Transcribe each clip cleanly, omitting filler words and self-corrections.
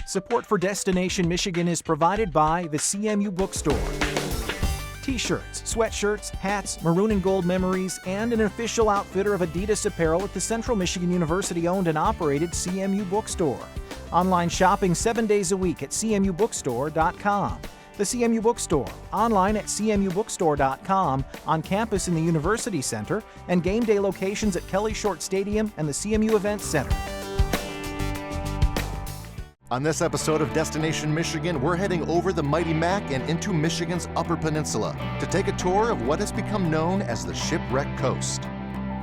Support for Destination Michigan is provided by the CMU Bookstore. T-shirts, sweatshirts, hats, maroon and gold memories, and an official outfitter of Adidas apparel at the Central Michigan University-owned and operated CMU Bookstore. Online shopping 7 days a week at cmubookstore.com. The CMU Bookstore, online at cmubookstore.com, on campus in the University Center, and game day locations at Kelly Short Stadium and the CMU Events Center. On this episode of Destination Michigan, we're heading over the Mighty Mac and into Michigan's Upper Peninsula to take a tour of what has become known as the Shipwreck Coast.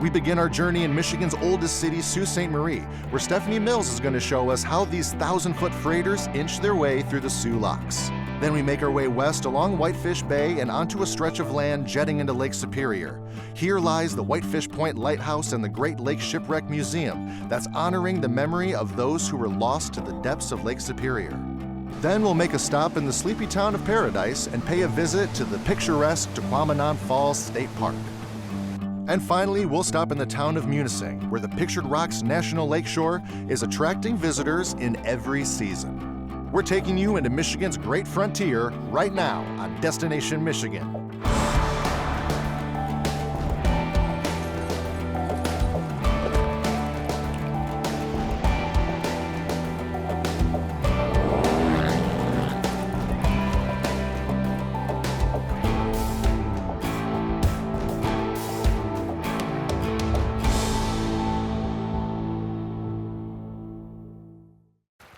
We begin our journey in Michigan's oldest city, Sault Ste. Marie, where Stephanie Mills is going to show us how these 1,000-foot freighters inch their way through the Soo Locks. Then we make our way west along Whitefish Bay and onto a stretch of land jetting into Lake Superior. Here lies the Whitefish Point Lighthouse and the Great Lakes Shipwreck Museum that's honoring the memory of those who were lost to the depths of Lake Superior. Then we'll make a stop in the sleepy town of Paradise and pay a visit to the picturesque Tahquamenon Falls State Park. And finally, we'll stop in the town of Munising, where the Pictured Rocks National Lakeshore is attracting visitors in every season. We're taking you into Michigan's great frontier right now on Destination Michigan.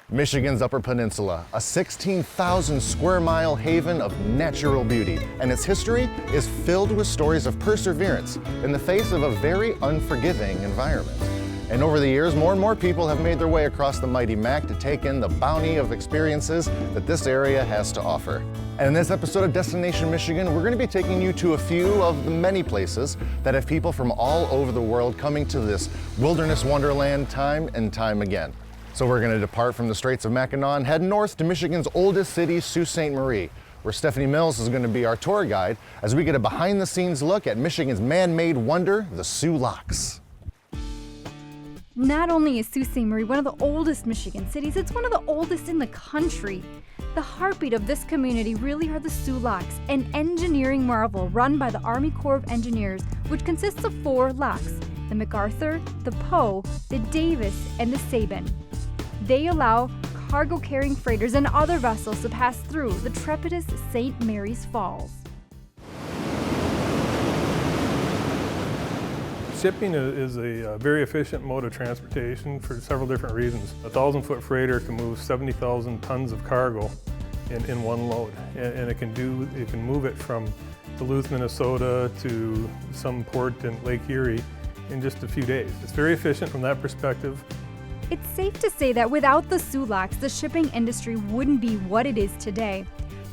Michigan's Upper Peninsula, a 16,000 square mile haven of natural beauty, and its history is filled with stories of perseverance in the face of a very unforgiving environment. And over the years, more and more people have made their way across the Mighty Mac to take in the bounty of experiences that this area has to offer. And in this episode of Destination Michigan, we're going to be taking you to a few of the many places that have people from all over the world coming to this wilderness wonderland time and time again. So we're going to depart from the Straits of Mackinac and head north to Michigan's oldest city, Sault Ste. Marie, where Stephanie Mills is going to be our tour guide as we get a behind-the-scenes look at Michigan's man-made wonder, the Soo Locks. Not only is Sault Ste. Marie one of the oldest Michigan cities, it's one of the oldest in the country. The heartbeat of this community really are the Soo Locks, an engineering marvel run by the Army Corps of Engineers, which consists of 4 locks: the MacArthur, the Poe, the Davis, and the Sabin. They allow cargo-carrying freighters and other vessels to pass through the treacherous St. Mary's Falls. Shipping is a very efficient mode of transportation for several different reasons. A 1,000-foot freighter can move 70,000 tons of cargo in one load, and it can move it from Duluth, Minnesota to some port in Lake Erie in just a few days. It's very efficient from that perspective. It's safe to say that without the Soo Locks, the shipping industry wouldn't be what it is today.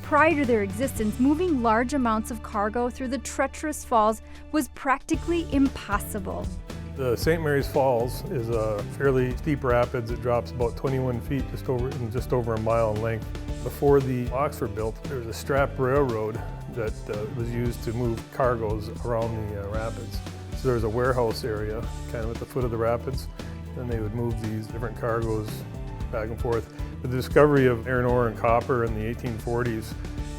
Prior to their existence, moving large amounts of cargo through the treacherous falls was practically impossible. The St. Mary's Falls is a fairly steep rapids. It drops about 21 feet, just over a mile in length. Before the locks were built, there was a strap railroad that was used to move cargoes around the rapids. So there was a warehouse area kind of at the foot of the rapids. Then they would move these different cargoes back and forth. With the discovery of iron ore and copper in the 1840s,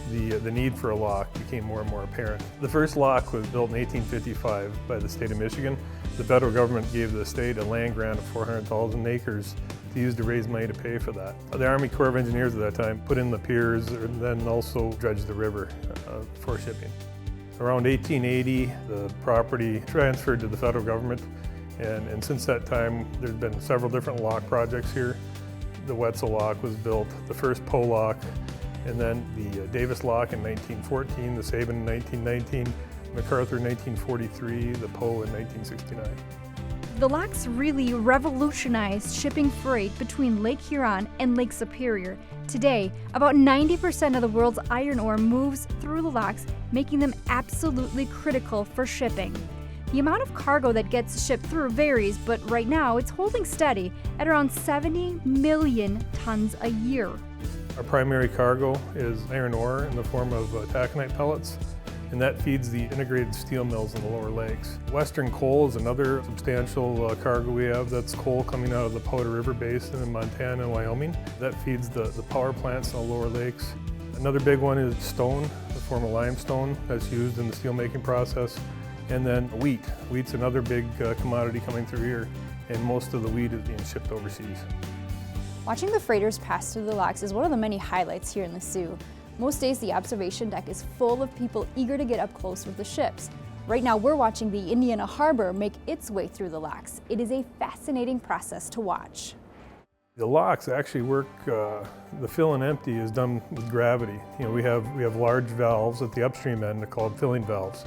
the need for a lock became more and more apparent. The first lock was built in 1855 by the state of Michigan. The federal government gave the state a land grant of 400,000 acres to use to raise money to pay for that. The Army Corps of Engineers at that time put in the piers and then also dredged the river for shipping. Around 1880, the property transferred to the federal government. And since that time, there's been several different lock projects here. The Wetzel Lock was built, the first Poe Lock, and then the Davis Lock in 1914, the Sabin in 1919, MacArthur in 1943, the Poe in 1969. The locks really revolutionized shipping freight between Lake Huron and Lake Superior. Today, about 90% of the world's iron ore moves through the locks, making them absolutely critical for shipping. The amount of cargo that gets shipped through varies, but right now it's holding steady at around 70 million tons a year. Our primary cargo is iron ore in the form of taconite pellets. and that feeds the integrated steel mills in the lower lakes. Western coal is another substantial cargo we have. That's coal coming out of the Powder River Basin in Montana and Wyoming. That feeds the power plants in the lower lakes. Another big one is stone, the form of limestone that's used in the steelmaking process. And then wheat. Wheat's another big commodity coming through here, and most of the wheat is being shipped overseas. Watching the freighters pass through the locks is one of the many highlights here in the Soo. Most days the observation deck is full of people eager to get up close with the ships. Right now we're watching the Indiana Harbor make its way through the locks. It is a fascinating process to watch. The locks actually work, the fill and empty is done with gravity. You know, we have large valves at the upstream end called filling valves.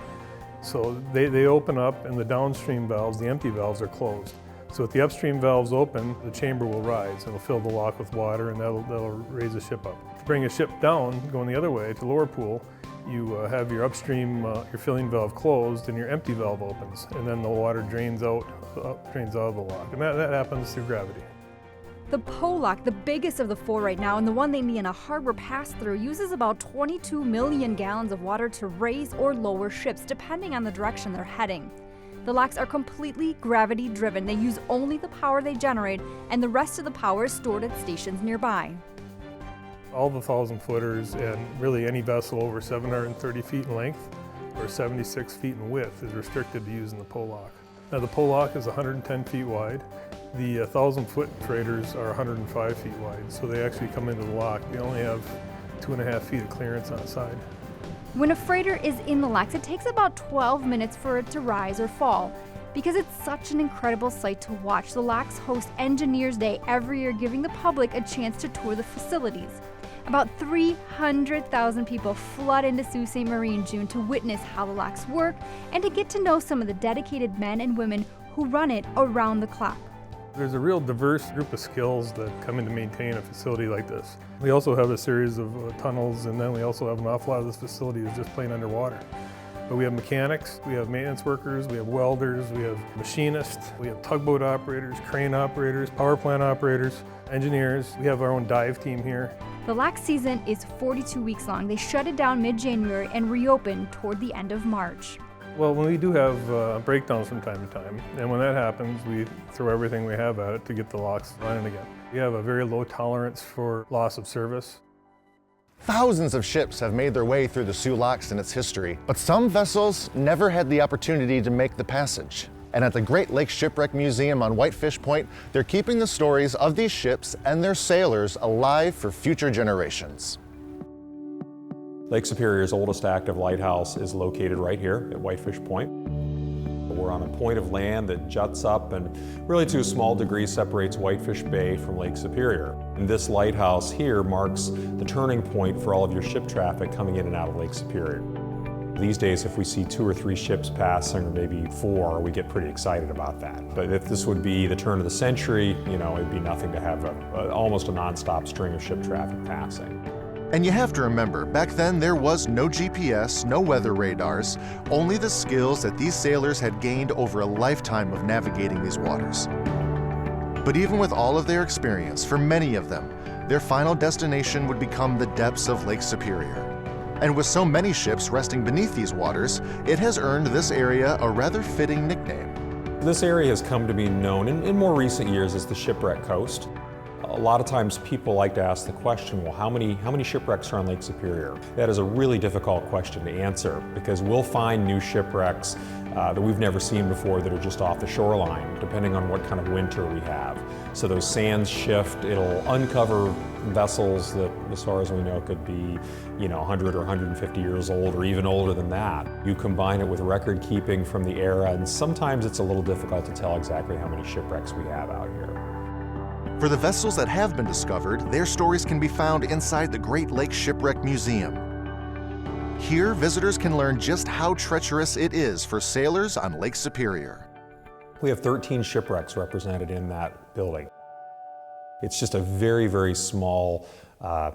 So they open up, and the downstream valves, the empty valves, are closed. So if the upstream valves open, the chamber will rise. It'll fill the lock with water, and that'll raise the ship up. To bring a ship down, going the other way to lower pool, you have your upstream, your filling valve closed, and your empty valve opens, and then the water drains out of the lock. And that happens through gravity. The pole lock, the biggest of the four right now, and the one the Indiana Harbor passed through, uses about 22 million gallons of water to raise or lower ships, depending on the direction they're heading. The locks are completely gravity-driven. They use only the power they generate, and the rest of the power is stored at stations nearby. All the 1,000-footers and really any vessel over 730 feet in length or 76 feet in width is restricted to using the pole lock. Now the pole lock is 110 feet wide. The 1,000-foot freighters are 105 feet wide, so they actually come into the lock. They only have 2.5 feet of clearance on the side. When a freighter is in the locks, it takes about 12 minutes for it to rise or fall. Because it's such an incredible sight to watch, the locks host Engineers Day every year, giving the public a chance to tour the facilities. About 300,000 people flood into Sault Ste. Marie in June to witness how the locks work and to get to know some of the dedicated men and women who run it around the clock. There's a real diverse group of skills that come in to maintain a facility like this. We also have a series of tunnels, and then we also have an awful lot of this facility is just plain underwater. But we have mechanics, we have maintenance workers, we have welders, we have machinists, we have tugboat operators, crane operators, power plant operators, engineers. We have our own dive team here. The lock season is 42 weeks long. They shut it down mid-January and reopen toward the end of March. Well, when we do have breakdowns from time to time, and when that happens, we throw everything we have at it to get the locks running again. We have a very low tolerance for loss of service. Thousands of ships have made their way through the Soo Locks in its history, but some vessels never had the opportunity to make the passage. And at the Great Lakes Shipwreck Museum on Whitefish Point, they're keeping the stories of these ships and their sailors alive for future generations. Lake Superior's oldest active lighthouse is located right here at Whitefish Point. We're on a point of land that juts up and really to a small degree separates Whitefish Bay from Lake Superior. And this lighthouse here marks the turning point for all of your ship traffic coming in and out of Lake Superior. These days, if we see 2 or 3 ships passing, or maybe 4, we get pretty excited about that. But if this would be the turn of the century, you know, it'd be nothing to have almost a non-stop string of ship traffic passing. And you have to remember, back then there was no GPS, no weather radars, only the skills that these sailors had gained over a lifetime of navigating these waters. But even with all of their experience, for many of them, their final destination would become the depths of Lake Superior. And with so many ships resting beneath these waters, it has earned this area a rather fitting nickname. This area has come to be known in more recent years as the Shipwreck Coast. A lot of times people like to ask the question, well, how many shipwrecks are on Lake Superior? That is a really difficult question to answer because we'll find new shipwrecks that we've never seen before that are just off the shoreline, depending on what kind of winter we have. So those sands shift, it'll uncover vessels that, as far as we know, could be 100 or 150 years old or even older than that. You combine it with record keeping from the era, and sometimes it's a little difficult to tell exactly how many shipwrecks we have out here. For the vessels that have been discovered, their stories can be found inside the Great Lakes Shipwreck Museum. Here, visitors can learn just how treacherous it is for sailors on Lake Superior. We have 13 shipwrecks represented in that building. It's just a very, very small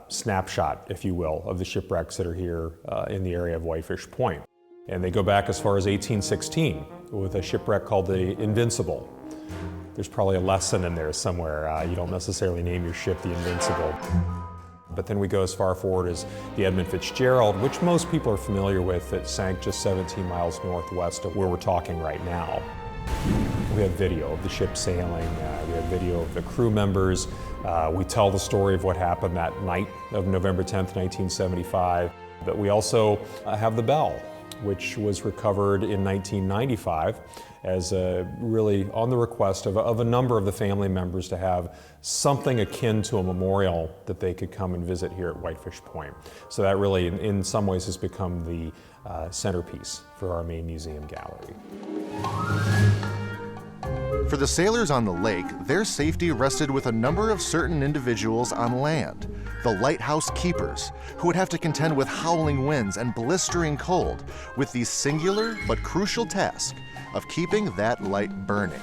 snapshot, if you will, of the shipwrecks that are here in the area of Whitefish Point. And they go back as far as 1816 with a shipwreck called the Invincible. There's probably a lesson in there somewhere. You don't necessarily name your ship the Invincible. But then we go as far forward as the Edmund Fitzgerald, which most people are familiar with, that sank just 17 miles northwest of where we're talking right now. We have video of the ship sailing, we have video of the crew members. We tell the story of what happened that night of November 10th, 1975. But we also have the bell, which was recovered in 1995 as really on the request of a number of the family members to have something akin to a memorial that they could come and visit here at Whitefish Point. So that really, in some ways, has become the centerpiece for our main museum gallery. For the sailors on the lake, their safety rested with a number of certain individuals on land. The lighthouse keepers, who would have to contend with howling winds and blistering cold with the singular but crucial task of keeping that light burning.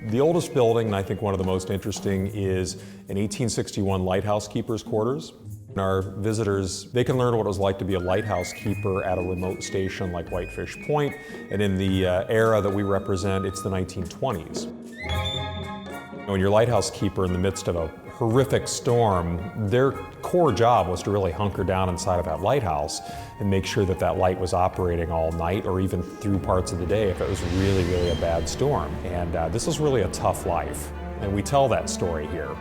The oldest building, and I think one of the most interesting, is an 1861 lighthouse keeper's quarters. Our visitors, they can learn what it was like to be a lighthouse keeper at a remote station like Whitefish Point, and in the era that we represent, it's the 1920s. When you're a lighthouse keeper in the midst of a horrific storm, their core job was to really hunker down inside of that lighthouse and make sure that that light was operating all night or even through parts of the day if it was really, really a bad storm. And this was really a tough life, and we tell that story here.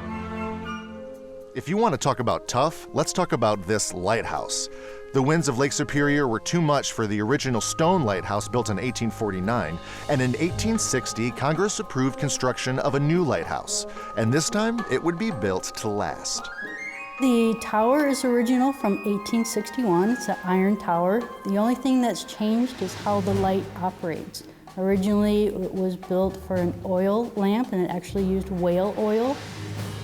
If you want to talk about tough, let's talk about this lighthouse. The winds of Lake Superior were too much for the original stone lighthouse built in 1849, and in 1860, Congress approved construction of a new lighthouse, and this time it would be built to last. The tower is original from 1861. It's an iron tower. The only thing that's changed is how the light operates. Originally, it was built for an oil lamp, and it actually used whale oil.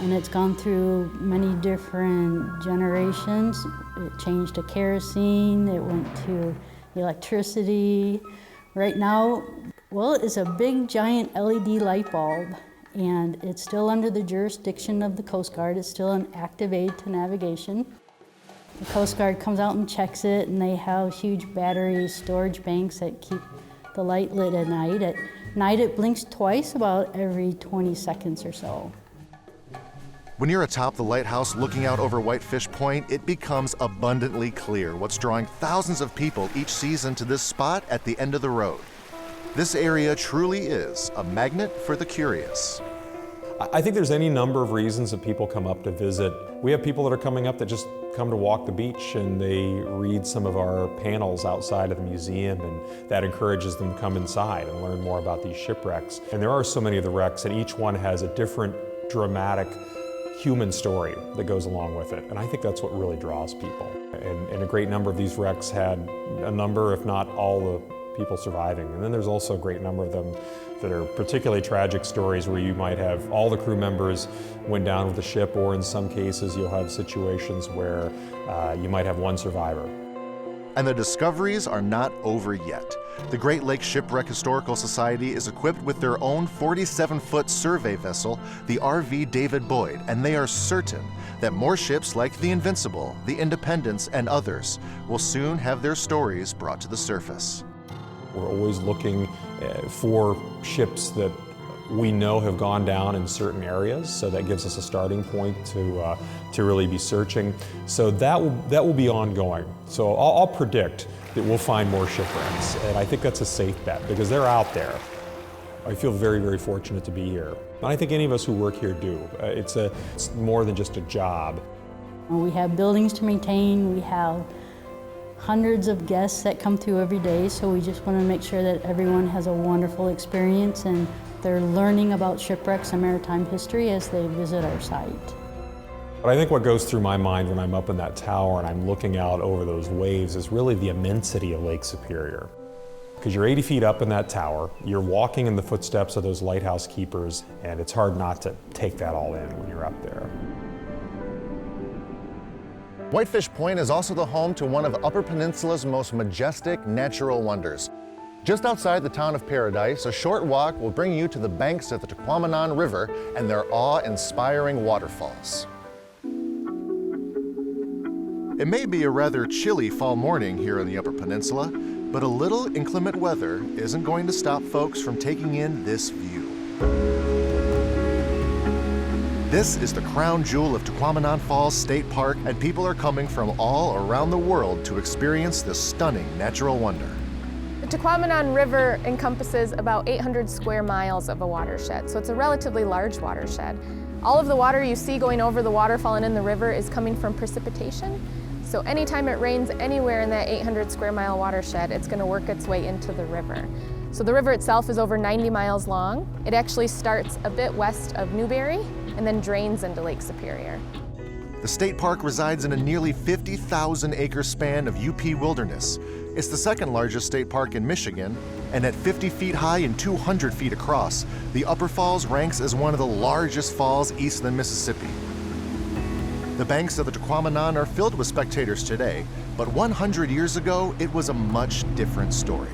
And it's gone through many different generations. It changed to kerosene, it went to electricity. Right now, well, it's a big giant LED light bulb, and it's still under the jurisdiction of the Coast Guard. It's still an active aid to navigation. The Coast Guard comes out and checks it, and they have huge battery storage banks that keep the light lit at night. At night, it blinks twice about every 20 seconds or so. When you're atop the lighthouse looking out over Whitefish Point, it becomes abundantly clear what's drawing thousands of people each season to this spot at the end of the road. This area truly is a magnet for the curious. I think there's any number of reasons that people come up to visit. We have people that are coming up that just come to walk the beach, and they read some of our panels outside of the museum, and that encourages them to come inside and learn more about these shipwrecks. And there are so many of the wrecks, and each one has a different dramatic human story that goes along with it. And I think that's what really draws people. And a great number of these wrecks had a number, if not all, the people surviving. And then there's also a great number of them that are particularly tragic stories where you might have all the crew members went down with the ship, or in some cases you'll have situations where you might have one survivor. And the discoveries are not over yet. The Great Lakes Shipwreck Historical Society is equipped with their own 47-foot survey vessel, the RV David Boyd, and they are certain that more ships like the Invincible, the Independence, and others will soon have their stories brought to the surface. We're always looking for ships that we know have gone down in certain areas, so that gives us a starting point to really be searching. So that will be ongoing. So I'll predict that we'll find more shipwrecks, and I think that's a safe bet because they're out there. I feel very, very fortunate to be here. And I think any of us who work here do. It's more than just a job. We have buildings to maintain. We have hundreds of guests that come through every day, so we just want to make sure that everyone has a wonderful experience and they're learning about shipwrecks and maritime history as they visit our site. But I think what goes through my mind when I'm up in that tower and I'm looking out over those waves is really the immensity of Lake Superior. Because you're 80 feet up in that tower, you're walking in the footsteps of those lighthouse keepers, and it's hard not to take that all in when you're up there. Whitefish Point is also the home to one of Upper Peninsula's most majestic natural wonders. Just outside the town of Paradise, a short walk will bring you to the banks of the Tahquamenon River and their awe-inspiring waterfalls. It may be a rather chilly fall morning here in the Upper Peninsula, but a little inclement weather isn't going to stop folks from taking in this view. This is the crown jewel of Tahquamenon Falls State Park, and people are coming from all around the world to experience this stunning natural wonder. The Tahquamenon River encompasses about 800 square miles of a watershed, so it's a relatively large watershed. All of the water you see going over the waterfall and in the river is coming from precipitation. So anytime it rains anywhere in that 800 square mile watershed, it's going to work its way into the river. So the river itself is over 90 miles long. It actually starts a bit west of Newberry and then drains into Lake Superior. The state park resides in a nearly 50,000 acre span of UP wilderness. It's the second largest state park in Michigan, and at 50 feet high and 200 feet across, the Upper Falls ranks as one of the largest falls east of the Mississippi. The banks of the Tahquamenon are filled with spectators today, but 100 years ago, it was a much different story.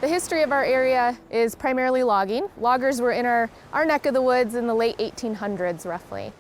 The history of our area is primarily logging. Loggers were in our neck of the woods in the late 1800s, roughly.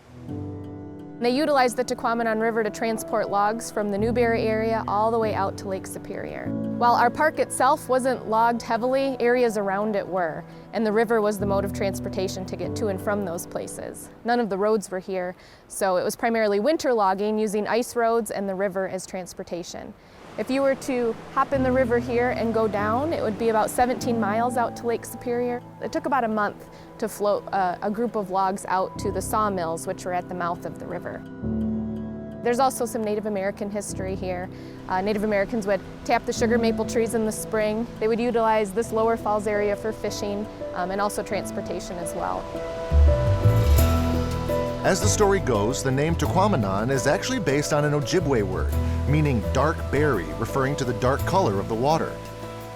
They utilized the Tahquamenon River to transport logs from the Newberry area all the way out to Lake Superior. While our park itself wasn't logged heavily, areas around it were, and the river was the mode of transportation to get to and from those places. None of the roads were here, so it was primarily winter logging using ice roads and the river as transportation. If you were to hop in the river here and go down, it would be about 17 miles out to Lake Superior. It took about a month to float a group of logs out to the sawmills, which were at the mouth of the river. There's also some Native American history here. Native Americans would tap the sugar maple trees in the spring. They would utilize this lower falls area for fishing and also transportation as well. As the story goes, the name Tahquamenon is actually based on an Ojibwe word, meaning dark berry, referring to the dark color of the water.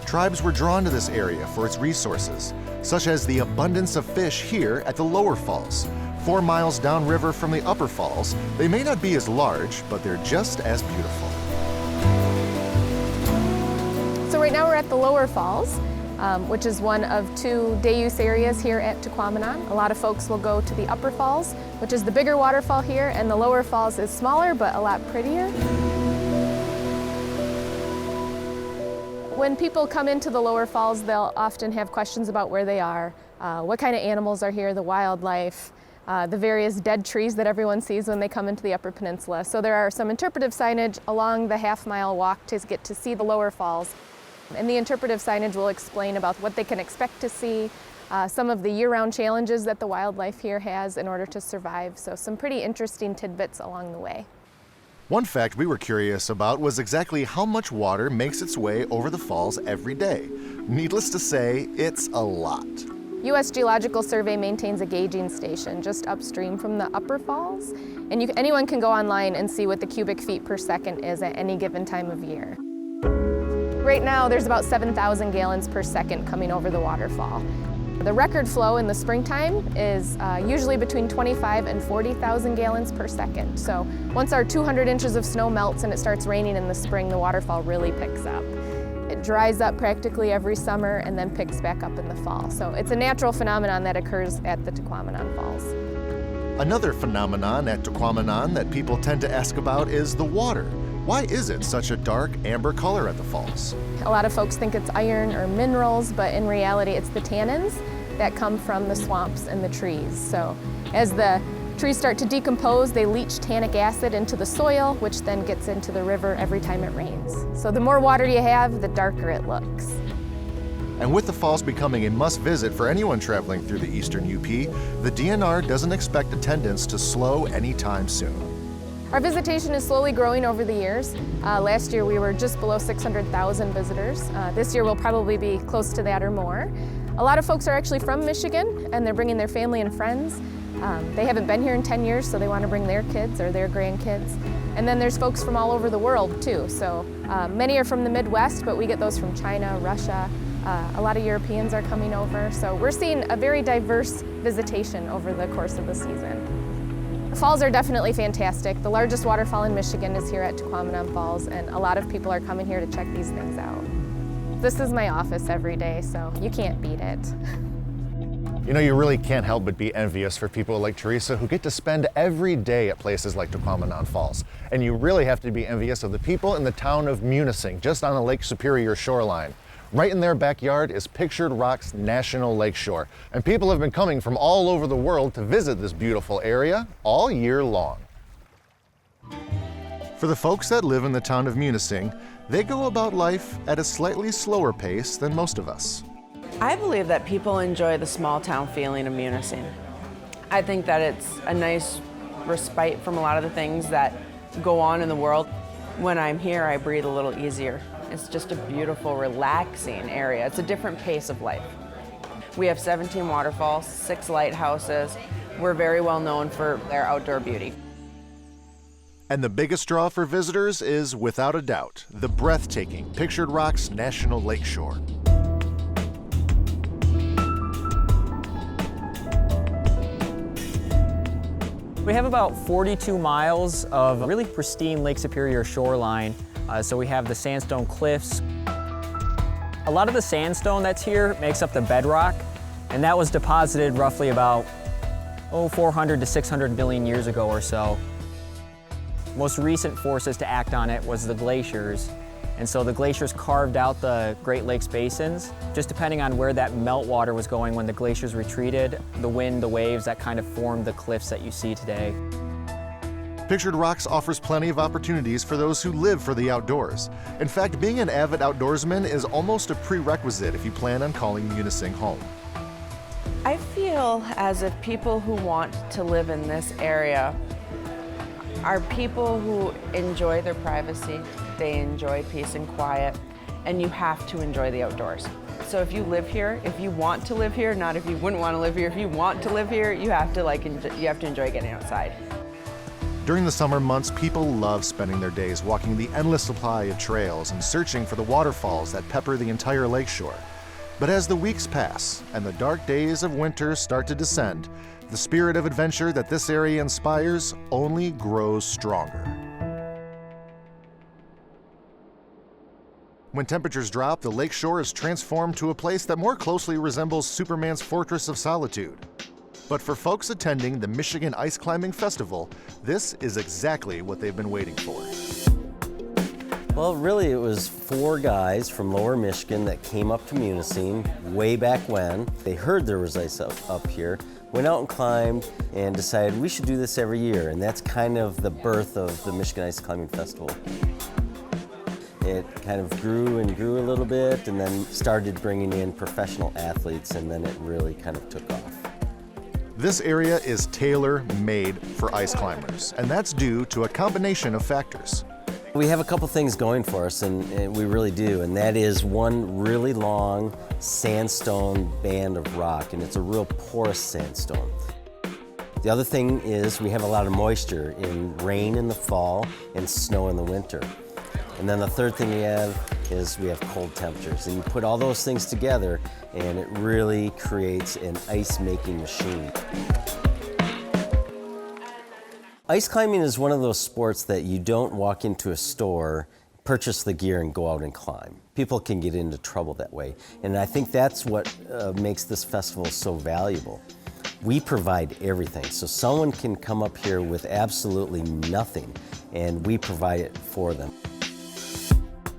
Tribes were drawn to this area for its resources, such as the abundance of fish here at the lower falls. 4 miles downriver from the upper falls, they may not be as large, but they're just as beautiful. So right now we're at the lower falls, which is one of 2 day-use areas here at Tahquamenon. A lot of folks will go to the upper falls, which is the bigger waterfall here, and the lower falls is smaller but a lot prettier. When people come into the lower falls, they'll often have questions about where they are, what kind of animals are here, the wildlife, the various dead trees that everyone sees when they come into the Upper Peninsula. So there are some interpretive signage along the half-mile walk to get to see the lower falls. And the interpretive signage will explain about what they can expect to see, some of the year-round challenges that the wildlife here has in order to survive. So some pretty interesting tidbits along the way. One fact we were curious about was exactly how much water makes its way over the falls every day. Needless to say, it's a lot. U.S. Geological Survey maintains a gauging station just upstream from the upper falls, and anyone can go online and see what the cubic feet per second is at any given time of year. Right now, there's about 7,000 gallons per second coming over the waterfall. The record flow in the springtime is usually between 25 and 40,000 gallons per second. So once our 200 inches of snow melts and it starts raining in the spring, the waterfall really picks up. It dries up practically every summer and then picks back up in the fall. So it's a natural phenomenon that occurs at the Tahquamenon Falls. Another phenomenon at Tahquamenon that people tend to ask about is the water. Why is it such a dark amber color at the falls? A lot of folks think it's iron or minerals, but in reality it's the tannins that come from the swamps and the trees. So as the trees start to decompose, they leach tannic acid into the soil, which then gets into the river every time it rains. So the more water you have, the darker it looks. And with the falls becoming a must-visit for anyone traveling through the eastern UP, the DNR doesn't expect attendance to slow anytime soon. Our visitation is slowly growing over the years. Last year we were just below 600,000 visitors. This year we'll probably be close to that or more. A lot of folks are actually from Michigan and they're bringing their family and friends. They haven't been here in 10 years, so they want to bring their kids or their grandkids. And then there's folks from all over the world too. So many are from the Midwest, but we get those from China, Russia. A lot of Europeans are coming over. So we're seeing a very diverse visitation over the course of the season. The falls are definitely fantastic. The largest waterfall in Michigan is here at Tahquamenon Falls, and a lot of people are coming here to check these things out. This is my office every day, so you can't beat it. You know, you really can't help but be envious for people like Teresa who get to spend every day at places like Tahquamenon Falls. And you really have to be envious of the people in the town of Munising, just on the Lake Superior shoreline. Right in their backyard is Pictured Rock's National Lakeshore, and people have been coming from all over the world to visit this beautiful area all year long. For the folks that live in the town of Munising, they go about life at a slightly slower pace than most of us. I believe that people enjoy the small town feeling of Munising. I think that it's a nice respite from a lot of the things that go on in the world. When I'm here, I breathe a little easier. It's just a beautiful, relaxing area. It's a different pace of life. We have 17 waterfalls, 6 lighthouses. We're very well known for their outdoor beauty. And the biggest draw for visitors is, without a doubt, the breathtaking Pictured Rock's National Lakeshore. We have about 42 miles of really pristine Lake Superior shoreline. So we have the sandstone cliffs. A lot of the sandstone that's here makes up the bedrock, and that was deposited roughly about 400 to 600 million years ago or so. Most recent forces to act on it was the glaciers. And so the glaciers carved out the Great Lakes basins. Just depending on where that meltwater was going when the glaciers retreated, the wind, the waves, that kind of formed the cliffs that you see today. Pictured Rocks offers plenty of opportunities for those who live for the outdoors. In fact, being an avid outdoorsman is almost a prerequisite if you plan on calling Munising home. I feel as if people who want to live in this area are people who enjoy their privacy, they enjoy peace and quiet, and you have to enjoy the outdoors. So if you live here, if you want to live here, not if you wouldn't want to live here, if you want to live here, you have to enjoy getting outside. During the summer months, people love spending their days walking the endless supply of trails and searching for the waterfalls that pepper the entire lakeshore. But as the weeks pass and the dark days of winter start to descend, the spirit of adventure that this area inspires only grows stronger. When temperatures drop, the lakeshore is transformed to a place that more closely resembles Superman's Fortress of Solitude. But for folks attending the Michigan Ice Climbing Festival, this is exactly what they've been waiting for. Well, really, it was 4 guys from Lower Michigan that came up to Munising way back when. They heard there was ice up here, went out and climbed, and decided we should do this every year. And that's kind of the birth of the Michigan Ice Climbing Festival. It kind of grew and grew a little bit, and then started bringing in professional athletes, and then it really kind of took off. This area is tailor-made for ice climbers, and that's due to a combination of factors. We have a couple things going for us, and we really do, and that is one really long sandstone band of rock, and it's a real porous sandstone. The other thing is we have a lot of moisture in rain in the fall and snow in the winter. And then the third thing we have is we have cold temperatures, and you put all those things together and it really creates an ice-making machine. Ice climbing is one of those sports that you don't walk into a store, purchase the gear, and go out and climb. People can get into trouble that way, and I think that's what makes this festival so valuable. We provide everything, so someone can come up here with absolutely nothing, and we provide it for them.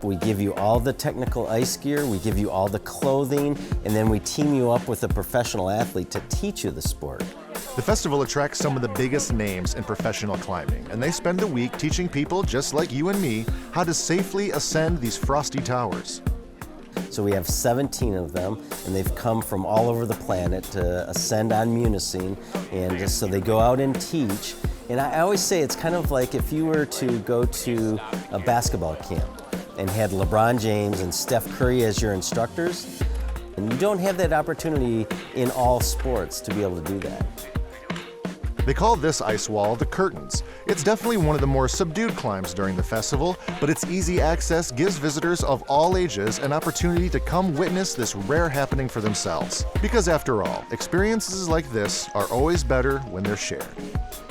We give you all the technical ice gear, we give you all the clothing, and then we team you up with a professional athlete to teach you the sport. The festival attracts some of the biggest names in professional climbing, and they spend a week teaching people just like you and me how to safely ascend these frosty towers. So we have 17 of them, and they've come from all over the planet to ascend on Munising, and just so they go out and teach. And I always say it's kind of like if you were to go to a basketball camp and had LeBron James and Steph Curry as your instructors, and you don't have that opportunity in all sports to be able to do that. They call this ice wall the Curtains. It's definitely one of the more subdued climbs during the festival, but its easy access gives visitors of all ages an opportunity to come witness this rare happening for themselves. Because after all, experiences like this are always better when they're shared.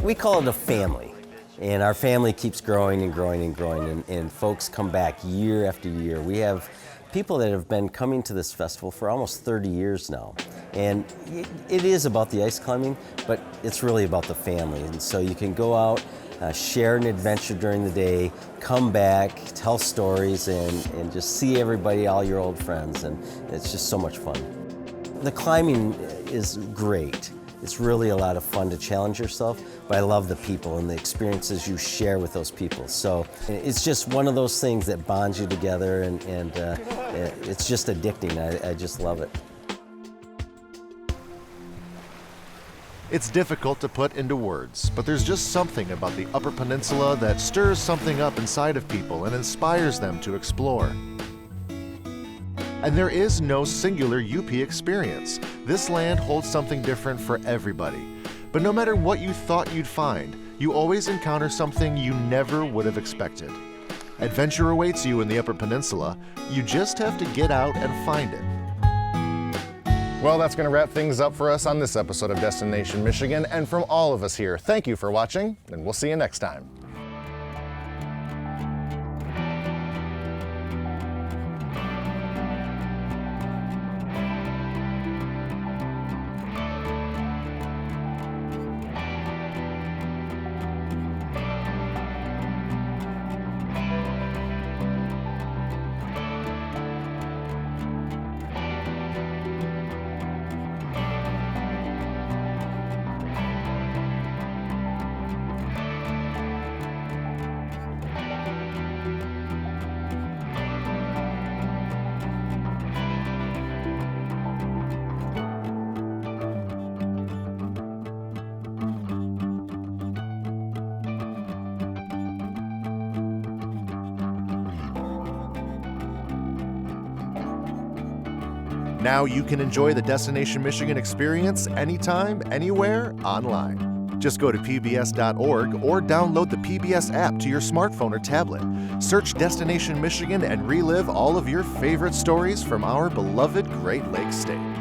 We call it a family, and our family keeps growing and growing and growing, and folks come back year after year. We have people that have been coming to this festival for almost 30 years now, And it is about the ice climbing, but it's really about the family. And so you can go out, share an adventure during the day, come back, tell stories, and just see everybody, all your old friends, and it's just so much fun. The climbing is great. It's really a lot of fun to challenge yourself, but I love the people and the experiences you share with those people. So it's just one of those things that bonds you together, and it's just addicting. I just love it. It's difficult to put into words, but there's just something about the Upper Peninsula that stirs something up inside of people and inspires them to explore. And there is no singular UP experience. This land holds something different for everybody. But no matter what you thought you'd find, you always encounter something you never would have expected. Adventure awaits you in the Upper Peninsula. You just have to get out and find it. Well, that's going to wrap things up for us on this episode of Destination Michigan. And from all of us here, thank you for watching, and we'll see you next time. Now you can enjoy the Destination Michigan experience anytime, anywhere, online. Just go to pbs.org or download the PBS app to your smartphone or tablet. Search Destination Michigan and relive all of your favorite stories from our beloved Great Lakes state.